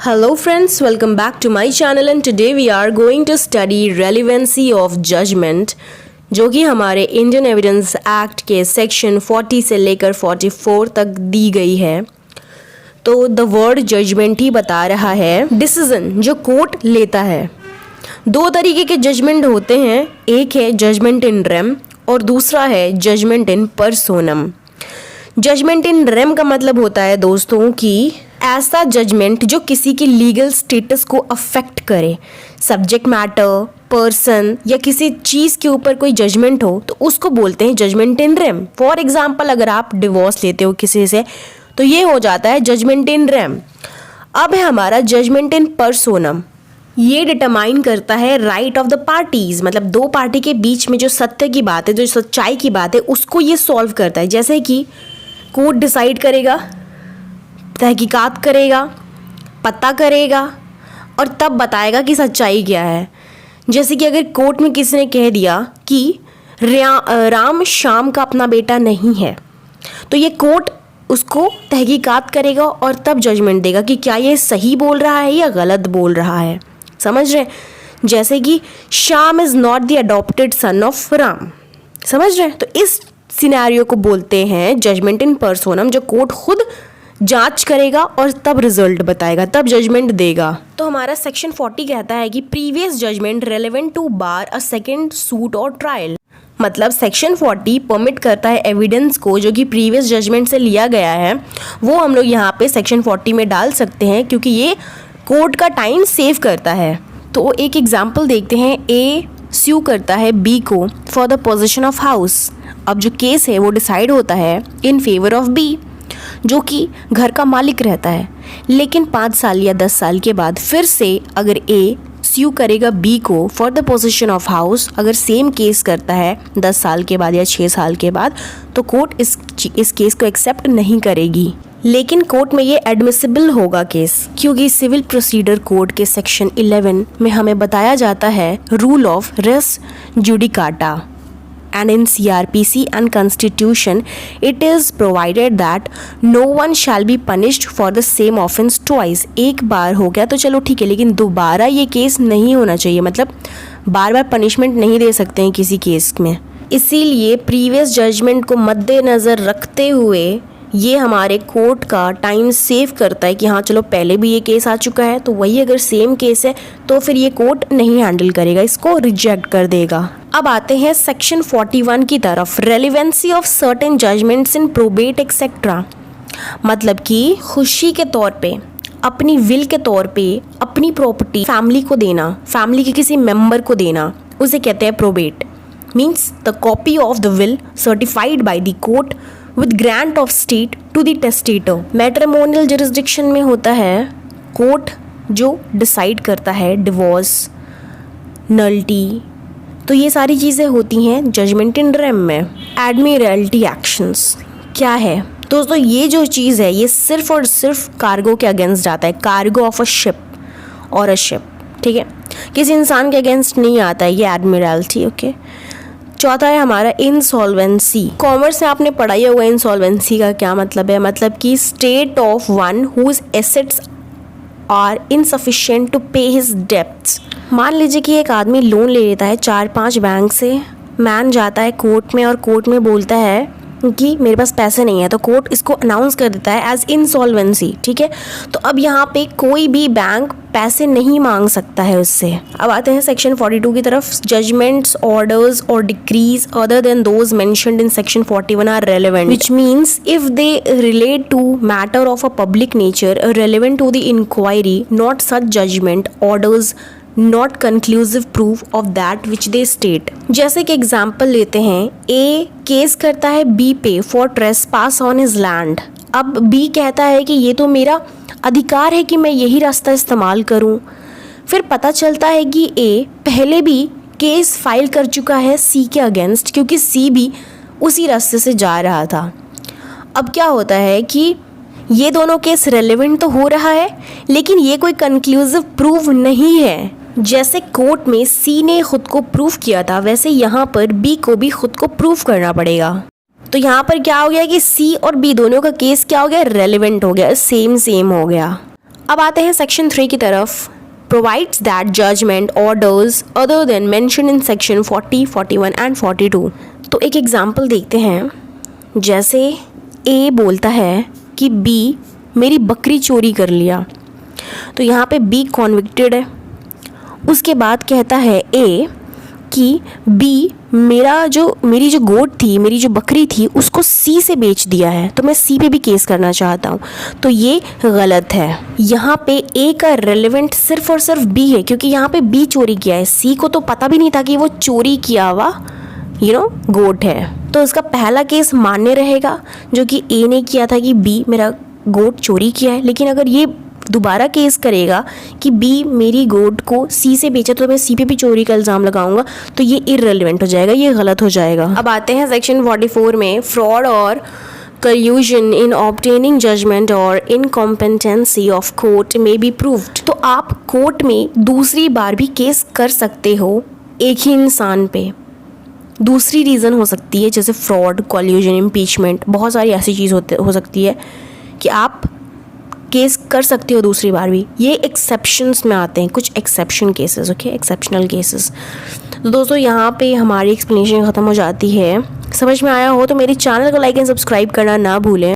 Hello friends, welcome back to my channel and today we are going to study relevancy of judgment जो कि हमारे Indian evidence act के section 40 से लेकर 44 तक दी गई है। तो द वर्ड जजमेंट ही बता रहा है डिसीजन जो कोर्ट लेता है। दो तरीके के जजमेंट होते हैं, एक है जजमेंट इन रेम और दूसरा है judgement in पर्सोनम। Judgement in RAM का मतलब होता है दोस्तों कि ऐसा जजमेंट जो किसी की लीगल स्टेटस को अफेक्ट करे, सब्जेक्ट मैटर, पर्सन या किसी चीज़ के ऊपर कोई जजमेंट हो तो उसको बोलते हैं judgment in rem. For example अगर आप डिवोर्स लेते हो किसी से तो ये हो जाता है जजमेंट इन रेम। अब है हमारा जजमेंट इन पर्सोनम। ये डिटरमाइन करता है राइट ऑफ द पार्टीज, मतलब दो पार्टी के बीच में जो सत्य की बात है, जो सच्चाई की बात है, उसको ये सॉल्व करता है। जैसे कि कोर्ट डिसाइड करेगा, तहकीकात करेगा, पता करेगा और तब बताएगा कि सच्चाई क्या है। जैसे कि अगर कोर्ट में किसी ने कह दिया कि राम श्याम का अपना बेटा नहीं है, तो ये कोर्ट उसको तहकीकात करेगा और तब जजमेंट देगा कि क्या ये सही बोल रहा है या गलत बोल रहा है। समझ रहे? जैसे कि Shyam is not the adopted son of Ram. समझ रहे? तो इस सिनेरियो को बोलते हैं जजमेंट इन पर्सोनम, जो कोर्ट खुद जांच करेगा और तब रिजल्ट बताएगा, तब जजमेंट देगा। तो हमारा सेक्शन 40 कहता है कि previous judgment relevant to bar a second suit और ट्रायल। मतलब सेक्शन 40 परमिट करता है एविडेंस को जो कि प्रीवियस जजमेंट से लिया गया है वो हम लोग यहाँ पे सेक्शन 40 में डाल सकते हैं, क्योंकि ये कोर्ट का टाइम सेव करता है। तो एक एग्जाम्पल देखते हैं। ए स्यू करता है बी को for the position of house. अब जो केस है वो डिसाइड होता है इन फेवर ऑफ बी, जो कि घर का मालिक रहता है। लेकिन 5 साल या 10 साल के बाद फिर से अगर ए स्यू करेगा बी को for the position of house, अगर सेम केस करता है 10 साल के बाद या 6 साल के बाद, तो कोर्ट इस केस को एक्सेप्ट नहीं करेगी। लेकिन कोर्ट में ये एडमिसिबल होगा केस, क्योंकि सिविल प्रोसीडर कोड के सेक्शन 11 में हमें बताया जाता है rule of res judicata. And in CRPC and Constitution, it is provided that no one shall be punished for the same offence twice. एक बार हो गया तो चलो ठीक है, लेकिन दोबारा ये केस नहीं होना चाहिए। मतलब बार बार पनिशमेंट नहीं दे सकते हैं किसी केस में। इसीलिए प्रीवियस जजमेंट को मद्देनज़र रखते हुए ये हमारे कोर्ट का टाइम सेव करता है कि हाँ चलो पहले भी ये केस आ चुका है, तो वही अगर सेम केस है तो फिर ये कोर्ट नहीं हैंडल करेगा, इसको रिजेक्ट कर देगा। अब आते हैं सेक्शन 41 की तरफ, relevancy of certain judgements in probate etcetera. मतलब कि खुशी के तौर पे, अपनी विल के तौर पे अपनी प्रॉपर्टी फैमिली को देना, फैमिली के किसी मेंबर को देना, उसे कहते हैं probate. Means the copy of the will certified by the court with grant of state to the testator। Matrimonial jurisdiction में होता है कोर्ट जो डिसाइड करता है डिवोर्स, नल्टी, तो ये सारी चीज़ें होती हैं जजमेंट इन रेम में। एडमिरल्टी एक्शंस क्या है दोस्तों? ये जो चीज़ है ये सिर्फ और सिर्फ कार्गो के अगेंस्ट जाता है, कार्गो ऑफ अ शिप और अ शिप। ठीक है, किसी इंसान के अगेंस्ट नहीं आता है ये एडमिरल्टी। ओके, चौथा है हमारा इंसॉल्वेंसी। कॉमर्स में आपने पढ़ाई होगा इंसॉल्वेंसी का क्या मतलब है। मतलब कि state of one whose assets are insufficient to pay his debts. मान लीजिए कि एक आदमी लोन ले लेता है 4-5 बैंक से, मैन जाता है कोर्ट में और कोर्ट में बोलता है कि मेरे पास पैसे नहीं है, तो कोर्ट इसको अनाउंस कर देता है एज इंसॉल्वेंसी। ठीक है, तो अब यहाँ पे कोई भी बैंक पैसे नहीं मांग सकता है उससे। अब आते हैं सेक्शन 42 की तरफ। जजमेंट्स, ऑर्डर्स और decrees other than those mentioned in section 41 are relevant, which means if they relate to matter of a public nature relevant to the inquiry, not such judgment orders not conclusive proof of that which they state. जैसे कि example लेते हैं, ए case करता है B पे for trespass on his land. अब B कहता है कि ये तो मेरा अधिकार है कि मैं यही रास्ता इस्तेमाल करूं। फिर पता चलता है कि ए पहले भी केस फाइल कर चुका है सी के अगेंस्ट, क्योंकि सी भी उसी रास्ते से जा रहा था। अब क्या होता है कि ये दोनों केस रेलेवेंट तो हो रहा है, लेकिन ये कोई कंक्लूसिव प्रूफ नहीं है। जैसे कोर्ट में सी ने खुद को प्रूफ किया था, वैसे यहाँ पर बी को भी खुद को प्रूफ करना पड़ेगा। तो यहाँ पर क्या हो गया कि सी और बी दोनों का केस क्या हो गया, रेलेवेंट हो गया, सेम हो गया। अब आते हैं सेक्शन 3 की तरफ। Provides that judgment orders other than mention in section 40, 41 and 42। तो एक एग्जाम्पल देखते हैं। जैसे ए बोलता है कि बी मेरी बकरी चोरी कर लिया, तो यहाँ पे बी कॉन्विक्टेड है। उसके बाद कहता है ए कि बी मेरी जो गोट थी, मेरी जो बकरी थी, उसको सी से बेच दिया है, तो मैं सी पे भी केस करना चाहता हूँ। तो ये गलत है। यहाँ पे ए का रेलेवेंट सिर्फ और सिर्फ बी है, क्योंकि यहाँ पे बी चोरी किया है। सी को तो पता भी नहीं था कि वो चोरी किया हुआ गोट है। तो इसका पहला केस मान्य रहेगा, जो कि ए ने किया था कि बी मेरा गोट चोरी किया है। लेकिन अगर ये दोबारा केस करेगा कि बी मेरी गोट को सी से बेचा, तो मैं सी पे भी चोरी का इल्ज़ाम लगाऊंगा, तो ये इररेलेवेंट हो जाएगा, ये गलत हो जाएगा। अब आते हैं सेक्शन 44 में। फ्रॉड और collusion in obtaining judgment or incompetency of court may be proved। तो आप कोर्ट में दूसरी बार भी केस कर सकते हो एक ही इंसान पे। दूसरी रीज़न हो सकती है जैसे फ्रॉड, कॉल्यूजन, इम्पीचमेंट, बहुत सारी ऐसी चीज़ हो सकती है कि आप केस कर सकते हो दूसरी बार भी। ये एक्सेप्शंस में आते हैं, कुछ exception cases, okay, exceptional cases. तो दोस्तों यहाँ पे हमारी एक्सप्लेनेशन ख़त्म हो जाती है। समझ में आया हो तो मेरे चैनल को लाइक एंड सब्सक्राइब करना ना भूलें।